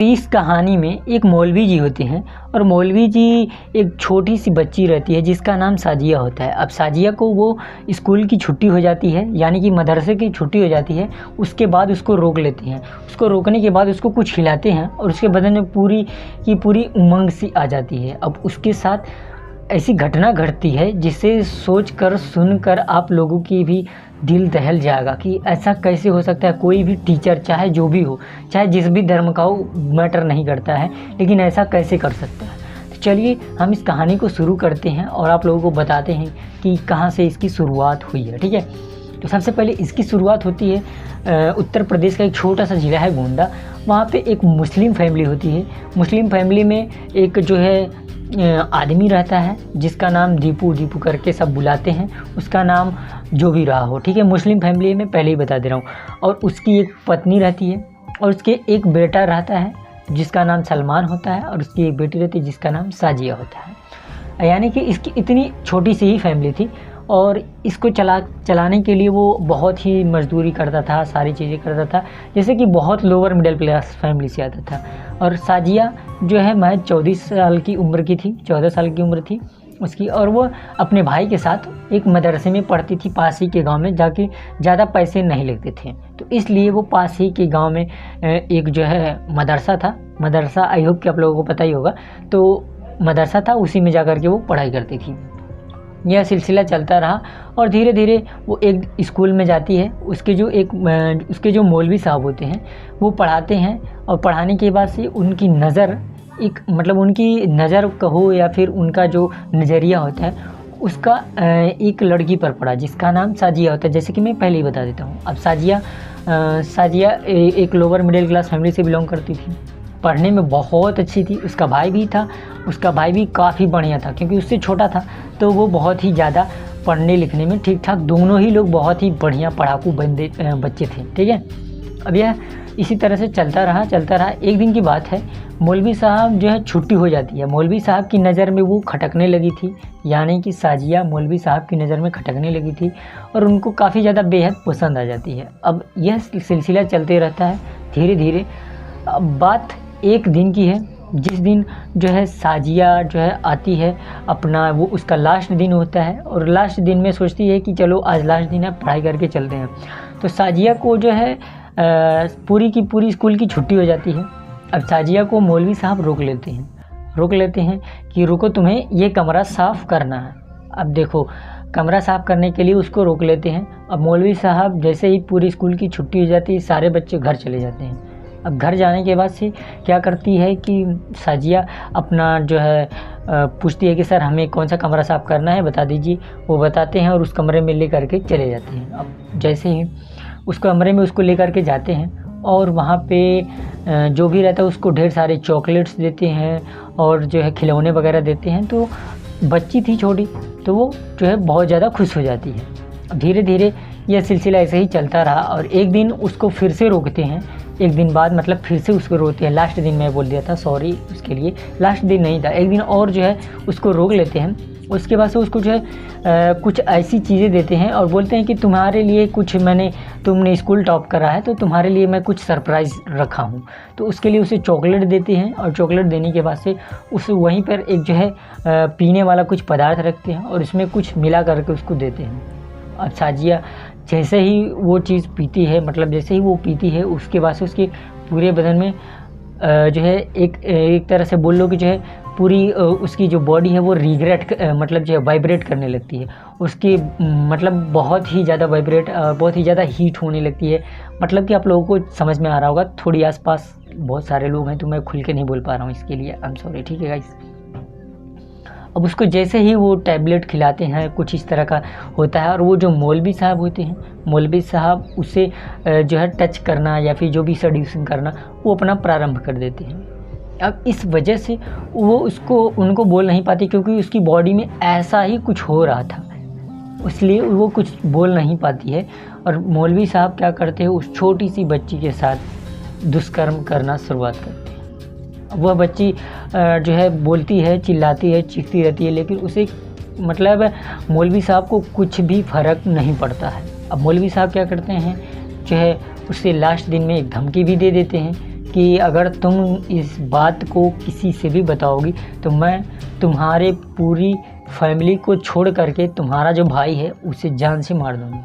इस कहानी में एक मौलवी जी होते हैं और मौलवी जी एक छोटी सी बच्ची रहती है जिसका नाम साजिया होता है। अब साजिया को वो स्कूल की छुट्टी हो जाती है, यानी कि मदरसे की छुट्टी हो जाती है। उसके बाद उसको रोक लेते हैं। उसको रोकने के बाद उसको कुछ खिलाते हैं और उसके बदन में पूरी की पूरी उमंग सी आ जाती है। अब उसके साथ ऐसी घटना घटती है जिसे सोच कर सुन कर आप लोगों की भी दिल दहल जाएगा कि ऐसा कैसे हो सकता है। कोई भी टीचर चाहे जो भी हो, चाहे जिस भी धर्म का हो, मैटर नहीं करता है, लेकिन ऐसा कैसे कर सकता है। तो चलिए हम इस कहानी को शुरू करते हैं और आप लोगों को बताते हैं कि कहाँ से इसकी शुरुआत हुई है। ठीक है, तो सबसे पहले इसकी शुरुआत होती है उत्तर प्रदेश का एक छोटा सा ज़िला है गोंडा। वहाँ पे एक मुस्लिम फैमिली होती है। मुस्लिम फैमिली में एक जो है आदमी रहता है जिसका नाम दीपू करके सब बुलाते हैं। उसका नाम जो भी रहा हो, ठीक है। मुस्लिम फैमिली में पहले ही बता दे रहा हूँ। और उसकी एक पत्नी रहती है और उसके एक बेटा रहता है जिसका नाम सलमान होता है और उसकी एक बेटी रहती है जिसका नाम साजिया होता है। यानी कि इसकी इतनी छोटी सी ही फैमिली थी और इसको चलाने के लिए वो बहुत ही मजदूरी करता था, सारी चीज़ें करता था, जैसे कि बहुत लोअर मिडिल क्लास फैमिली से आता था। और साजिया जो है महज 14 साल की उम्र की थी, 14 साल की उम्र थी उसकी। और वो अपने भाई के साथ एक मदरसे में पढ़ती थी पास ही के गांव में, जाके ज़्यादा पैसे नहीं लगते थे, तो इसलिए वो पास ही के गांव में एक जो है मदरसा था। मदरसा आई होप कि आप लोगों को पता ही होगा। तो मदरसा था, उसी में जा कर के वो पढ़ाई करती थी। यह सिलसिला चलता रहा और धीरे धीरे वो एक स्कूल में जाती है। उसके जो मौलवी साहब होते हैं वो पढ़ाते हैं और पढ़ाने के बाद से उनकी नज़र उनकी नज़र कहो या फिर उनका जो नज़रिया होता है उसका एक लड़की पर पड़ा जिसका नाम साजिया होता है। जैसे कि मैं पहले ही बता देता हूँ। अब साजिया एक लोअर मिडिल क्लास फैमिली से बिलोंग करती थी। पढ़ने में बहुत अच्छी थी। उसका भाई भी था, उसका भाई भी काफ़ी बढ़िया था क्योंकि उससे छोटा था, तो वो बहुत ही ज़्यादा पढ़ने लिखने में ठीक ठाक। दोनों ही लोग बहुत ही बढ़िया पढ़ाकू बच्चे थे। ठीक है, अब यह इसी तरह से चलता रहा। एक दिन की बात है, मौलवी साहब जो है छुट्टी हो जाती है। मौलवी साहब की नज़र में वो खटकने लगी थी, यानी कि साजिया मौलवी साहब की नज़र में खटकने लगी थी और उनको काफ़ी ज़्यादा बेहद पसंद आ जाती है। अब यह सिलसिला चलते रहता है धीरे धीरे। अब बात एक दिन की है, जिस दिन जो है साजिया जो है आती है अपना, वो उसका लास्ट दिन होता है और लास्ट दिन में सोचती है कि चलो आज लास्ट दिन है, पढ़ाई करके चलते हैं। तो साजिया को जो है पूरी की पूरी स्कूल की छुट्टी हो जाती है। अब साजिया को मौलवी साहब रोक लेते हैं कि रुको, तुम्हें ये कमरा साफ़ करना है। अब देखो, कमरा साफ़ करने के लिए उसको रोक लेते हैं। अब मौलवी साहब जैसे ही पूरी स्कूल की छुट्टी हो जाती है, सारे बच्चे घर चले जाते हैं। अब घर जाने के बाद से क्या करती है कि साजिया अपना जो है पूछती है कि सर हमें कौन सा कमरा साफ़ करना है, बता दीजिए। वो बताते हैं और उस कमरे में ले करके चले जाते हैं। अब जैसे ही उस कमरे में उसको ले करके जाते हैं और वहाँ पे जो भी रहता है उसको ढेर सारे चॉकलेट्स देते हैं और जो है खिलौने वगैरह देते हैं। तो बच्ची थी छोटी, तो वो जो है बहुत ज़्यादा खुश हो जाती है। अब धीरे धीरे यह सिलसिला ऐसे ही चलता रहा और एक दिन उसको फिर से रोकते हैं। एक दिन बाद मतलब फिर से उसको रोकते हैं। लास्ट दिन मैं बोल दिया था, सॉरी उसके लिए, लास्ट दिन नहीं था, एक दिन और जो है उसको रोक लेते हैं। उसके बाद से उसको जो है कुछ ऐसी चीज़ें देते हैं और बोलते हैं कि तुम्हारे लिए तुमने स्कूल टॉप करा है तो तुम्हारे लिए मैं कुछ सरप्राइज़ रखा हूँ। तो उसके लिए उसे चॉकलेट देते हैं और चॉकलेट देने के बाद से उस वहीं पर एक जो है पीने वाला कुछ पदार्थ रखते हैं और उसमें कुछ मिला करके उसको देते हैं। अब साजिया जैसे ही वो चीज़ पीती है, जैसे ही वो पीती है, उसके बाद से उसके पूरे बदन में जो है एक तरह से बोल लो कि जो है पूरी उसकी जो बॉडी है वो जो है वाइब्रेट करने लगती है। उसकी बहुत ही ज़्यादा बहुत ही ज़्यादा हीट होने लगती है। कि आप लोगों को समझ में आ रहा होगा। थोड़ी आसपास बहुत सारे लोग हैं तो मैं खुल के नहीं बोल पा रहा हूँ, इसके लिए आई एम सॉरी। ठीक है गाइस। अब उसको जैसे ही वो टैबलेट खिलाते हैं कुछ इस तरह का होता है और वो जो मौलवी साहब होते हैं, मौलवी साहब उसे जो है टच करना या फिर जो भी सड्यूसिंग करना वो अपना प्रारंभ कर देते हैं। अब इस वजह से वो उनको बोल नहीं पाती क्योंकि उसकी बॉडी में ऐसा ही कुछ हो रहा था, इसलिए वो कुछ बोल नहीं पाती है। और मौलवी साहब क्या करते हैं, उस छोटी सी बच्ची के साथ दुष्कर्म करना शुरुआत करते हैं। वह बच्ची जो है बोलती है, चिल्लाती है, चीखती रहती है, लेकिन उसे मौलवी साहब को कुछ भी फ़र्क नहीं पड़ता है। अब मौलवी साहब क्या करते हैं, जो है उससे लास्ट दिन में एक धमकी भी दे देते हैं कि अगर तुम इस बात को किसी से भी बताओगी तो मैं तुम्हारे पूरी फैमिली को छोड़ करके तुम्हारा जो भाई है उसे जान से मार दूँगी।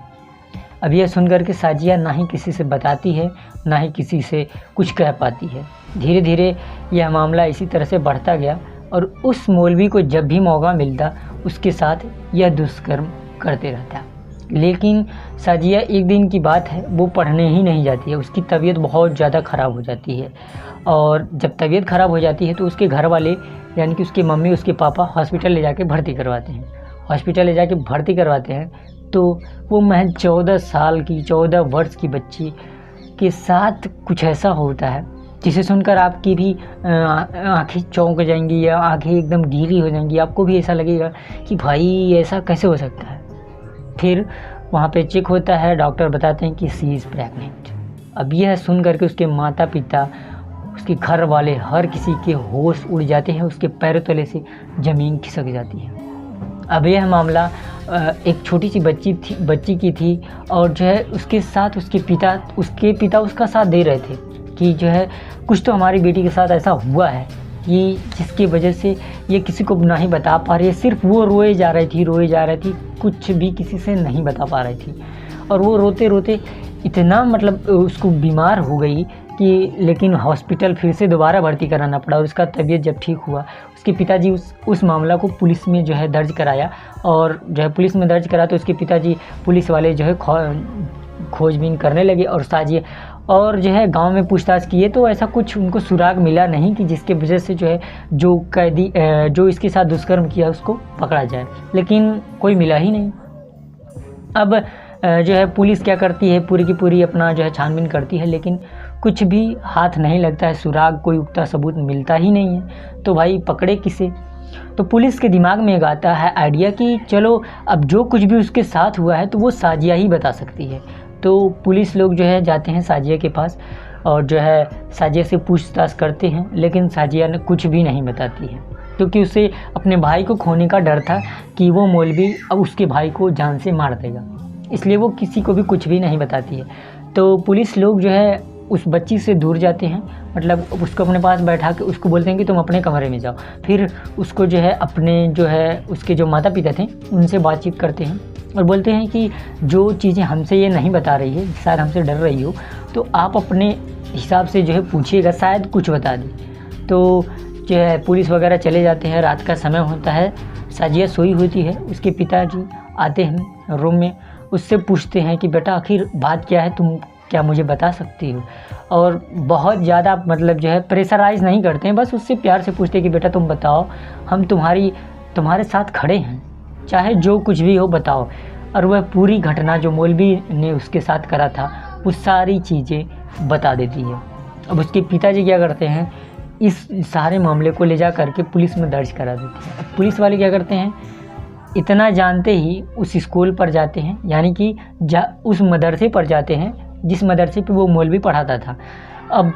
अब यह सुनकर के साजिया ना ही किसी से बताती है, ना ही किसी से कुछ कह पाती है। धीरे धीरे यह मामला इसी तरह से बढ़ता गया और उस मौलवी को जब भी मौका मिलता उसके साथ यह दुष्कर्म करते रहता। लेकिन साजिया एक दिन की बात है, वो पढ़ने ही नहीं जाती है। उसकी तबीयत बहुत ज़्यादा ख़राब हो जाती है और जब तबीयत ख़राब हो जाती है तो उसके घर वाले यानी कि उसकी मम्मी उसके पापा हॉस्पिटल ले जाके भर्ती करवाते हैं। हॉस्पिटल ले जाके भर्ती करवाते हैं तो वो महज 14 वर्ष की बच्ची के साथ कुछ ऐसा होता है जिसे सुनकर आपकी भी आँखें चौंक जाएंगी या आँखें एकदम गीली हो जाएंगी। आपको भी ऐसा लगेगा कि भाई ऐसा कैसे हो सकता है। फिर वहाँ पे चेक होता है, डॉक्टर बताते हैं कि सी इज़ प्रेग्नेंट। अब यह सुन करके उसके माता पिता, उसके घर वाले, हर किसी के होश उड़ जाते हैं। उसके पैरों तले से ज़मीन खिसक जाती है। अब यह मामला एक छोटी सी बच्ची की थी और जो है उसके साथ उसके पिता उसका साथ दे रहे थे कि जो है कुछ तो हमारी बेटी के साथ ऐसा हुआ है कि जिसकी वजह से ये किसी को नहीं बता पा रही है। सिर्फ वो रोए जा रही थी, कुछ भी किसी से नहीं बता पा रही थी। और वो रोते रोते इतना मतलब उसको बीमार हो गई कि लेकिन हॉस्पिटल फिर से दोबारा भर्ती कराना पड़ा। और उसका तबीयत जब ठीक हुआ उसके पिताजी उस मामला को पुलिस में जो है दर्ज कराया और जो है पुलिस में दर्ज करा तो उसके पिताजी पुलिस वाले जो है खोजबीन करने लगे और साजिया और जो है गांव में पूछताछ किए तो ऐसा कुछ उनको सुराग मिला नहीं कि जिसके वजह से जो है जो कैदी जो इसके साथ दुष्कर्म किया उसको पकड़ा जाए, लेकिन कोई मिला ही नहीं। अब जो है पुलिस क्या करती है, पूरी की पूरी अपना जो है छानबीन करती है, लेकिन कुछ भी हाथ नहीं लगता है, सुराग कोई उगता सबूत मिलता ही नहीं है। तो भाई पकड़े किसे? तो पुलिस के दिमाग में एक आता है आइडिया कि चलो अब जो कुछ भी उसके साथ हुआ है तो वो साजिया ही बता सकती है। तो पुलिस लोग जो है जाते हैं साजिया के पास और जो है साजिया से पूछताछ करते हैं, लेकिन साजिया ने कुछ भी नहीं बताती है क्योंकि उसे अपने भाई को खोने का डर था कि वो मौलवी अब उसके भाई को जान से मार देगा, इसलिए वो किसी को भी कुछ भी नहीं बताती है। तो पुलिस लोग जो है उस बच्ची से दूर जाते हैं, मतलब उसको अपने पास बैठा के उसको बोलते हैं कि तुम अपने कमरे में जाओ। फिर उसको जो है अपने जो है उसके जो माता पिता थे उनसे बातचीत करते हैं और बोलते हैं कि जो चीज़ें हमसे ये नहीं बता रही है, शायद हमसे डर रही हो, तो आप अपने हिसाब से जो है पूछिएगा, शायद कुछ बता दी। तो जो है पुलिस वगैरह चले जाते हैं, रात का समय होता है, साजिया सोई होती है, उसके पिताजी आते हैं रूम में, उससे पूछते हैं कि बेटा आखिर बात क्या है, तुम क्या मुझे बता सकती हो। और बहुत ज़्यादा मतलब जो है प्रेशराइज़ नहीं करते हैं, बस उससे प्यार से पूछते हैं कि बेटा तुम बताओ, हम तुम्हारे साथ खड़े हैं, चाहे जो कुछ भी हो बताओ। और वह पूरी घटना जो मौलवी ने उसके साथ करा था वो सारी चीज़ें बता देती है। अब उसके पिताजी क्या करते हैं, इस सारे मामले को ले जा करके पुलिस में दर्ज करा देते हैं। अब पुलिस वाले क्या करते हैं, इतना जानते ही उस स्कूल पर जाते हैं, यानी कि उस मदरसे पर जाते हैं जिस मदरसे पे वो मौलवी पढ़ाता था। अब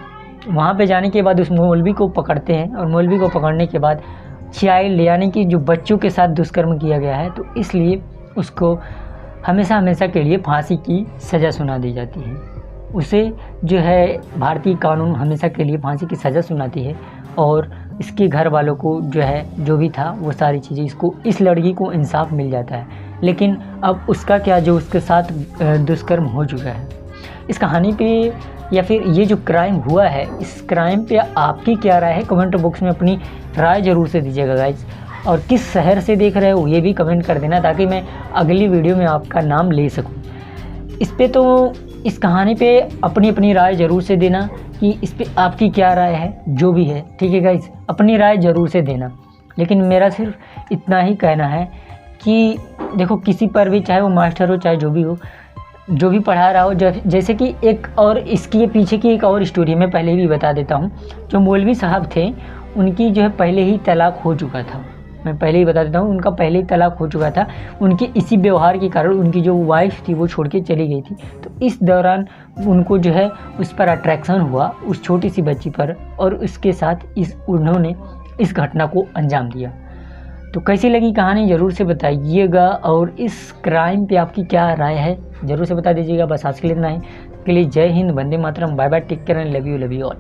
वहाँ पे जाने के बाद उस मौलवी को पकड़ते हैं और मौलवी को पकड़ने के बाद चाइल्ड यानी कि जो बच्चों के साथ दुष्कर्म किया गया है तो इसलिए उसको हमेशा के लिए फांसी की सज़ा सुना दी जाती है। उसे जो है भारतीय कानून हमेशा के लिए फांसी की सज़ा सुनाती है और इसके घर वालों को जो है जो भी था वो सारी चीज़ें इस लड़की को इंसाफ मिल जाता है। लेकिन अब उसका क्या, जो उसके साथ दुष्कर्म हो चुका है, इस कहानी पे या फिर ये जो क्राइम हुआ है इस क्राइम पे आपकी क्या राय है, कमेंट बॉक्स में अपनी राय ज़रूर से दीजिएगा गाइज। और किस शहर से देख रहे हो ये भी कमेंट कर देना ताकि मैं अगली वीडियो में आपका नाम ले सकूं। इस कहानी पे अपनी राय ज़रूर से देना कि इस पे आपकी क्या राय है, जो भी है, ठीक है गाइज, अपनी राय ज़रूर से देना। लेकिन मेरा सिर्फ इतना ही कहना है कि देखो किसी पर भी, चाहे वो मास्टर हो चाहे जो भी हो, जो भी पढ़ा रहा हो, जैसे कि एक और इसके पीछे की एक और स्टोरी मैं पहले भी बता देता हूँ। जो मौलवी साहब थे उनकी जो है पहले ही तलाक हो चुका था, मैं पहले ही बता देता हूँ, उनका पहले ही तलाक हो चुका था। उनके इसी व्यवहार के कारण उनकी जो वाइफ थी वो छोड़ के चली गई थी। तो इस दौरान उनको जो है उस पर अट्रैक्शन हुआ, उस छोटी सी बच्ची पर, और उसके साथ उन्होंने इस घटना को अंजाम दिया। तो कैसी लगी कहानी ज़रूर से बताइएगा और इस क्राइम पे आपकी क्या राय है ज़रूर से बता दीजिएगा। बस आज के लिए इतना ही, के लिए जय हिंद, वंदे मातरम, bye bye, take care and love you all.